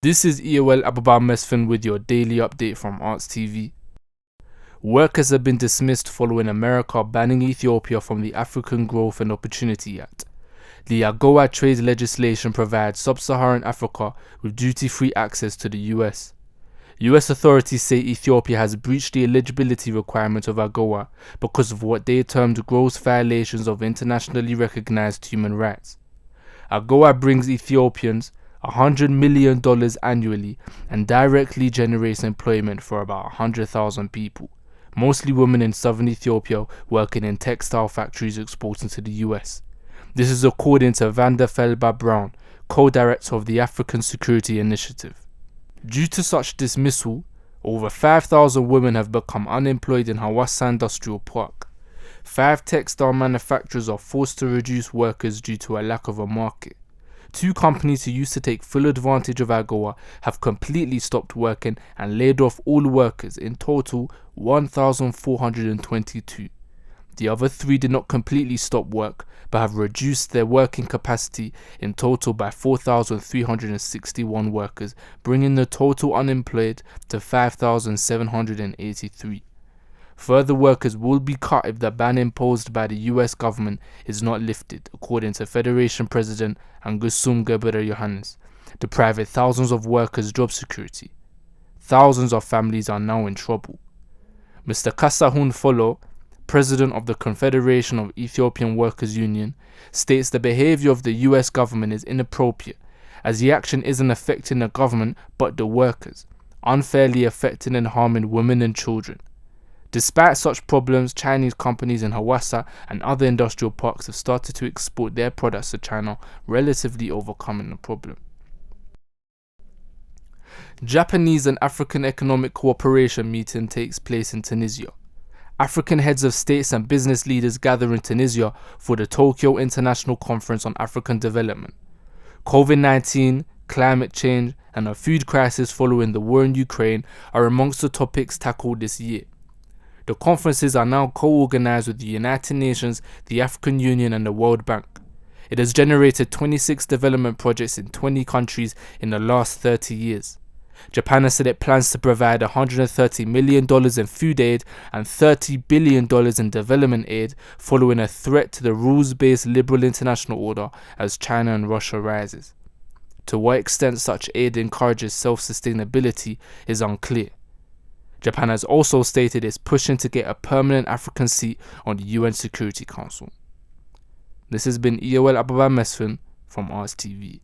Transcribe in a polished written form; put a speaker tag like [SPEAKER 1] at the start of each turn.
[SPEAKER 1] This is EOL Ababa Mesfin with your daily update from Arts TV. Workers have been dismissed following America banning Ethiopia from the African Growth and Opportunity Act. The AGOA trade legislation provides sub-Saharan Africa with duty-free access to the US. US authorities say Ethiopia has breached the eligibility requirement of AGOA because of what they termed gross violations of internationally recognized human rights. AGOA brings Ethiopians $100 million annually and directly generates employment for about 100,000 people, mostly women in southern Ethiopia working in textile factories exporting to the US. This is according to Vanda Felba Brown, co-director of the African Security Initiative. Due to such dismissal, over 5,000 women have become unemployed in Hawassa Industrial Park. 5 textile manufacturers are forced to reduce workers due to a lack of a market. 2 companies who used to take full advantage of AGOA have completely stopped working and laid off all workers, in total 1,422. The other 3 did not completely stop work but have reduced their working capacity in total by 4,361 workers, bringing the total unemployed to 5,783. Further workers will be cut if the ban imposed by the US government is not lifted, according to Federation President Angusum Gebere Yohannes, depriving thousands of workers job security. Thousands of families are now in trouble. Mr. Kasahun Folo, President of the Confederation of Ethiopian Workers Union, states the behavior of the US government is inappropriate, as the action isn't affecting the government but the workers, unfairly affecting and harming women and children. Despite such problems, Chinese companies in Hawassa and other industrial parks have started to export their products to China, relatively overcoming the problem. Japanese and African Economic Cooperation meeting takes place in Tunisia. African heads of states and business leaders gather in Tunisia for the Tokyo International Conference on African Development. COVID-19, climate change, and a food crisis following the war in Ukraine are amongst the topics tackled this year. The conferences are now co-organized with the United Nations, the African Union and the World Bank. It has generated 26 development projects in 20 countries in the last 30 years. Japan has said it plans to provide $130 million in food aid and $30 billion in development aid following a threat to the rules-based liberal international order as China and Russia rises. To what extent such aid encourages self-sustainability is unclear. Japan has also stated it's pushing to get a permanent African seat on the UN Security Council. This has been EOL Ababa Mesfin from Arts TV.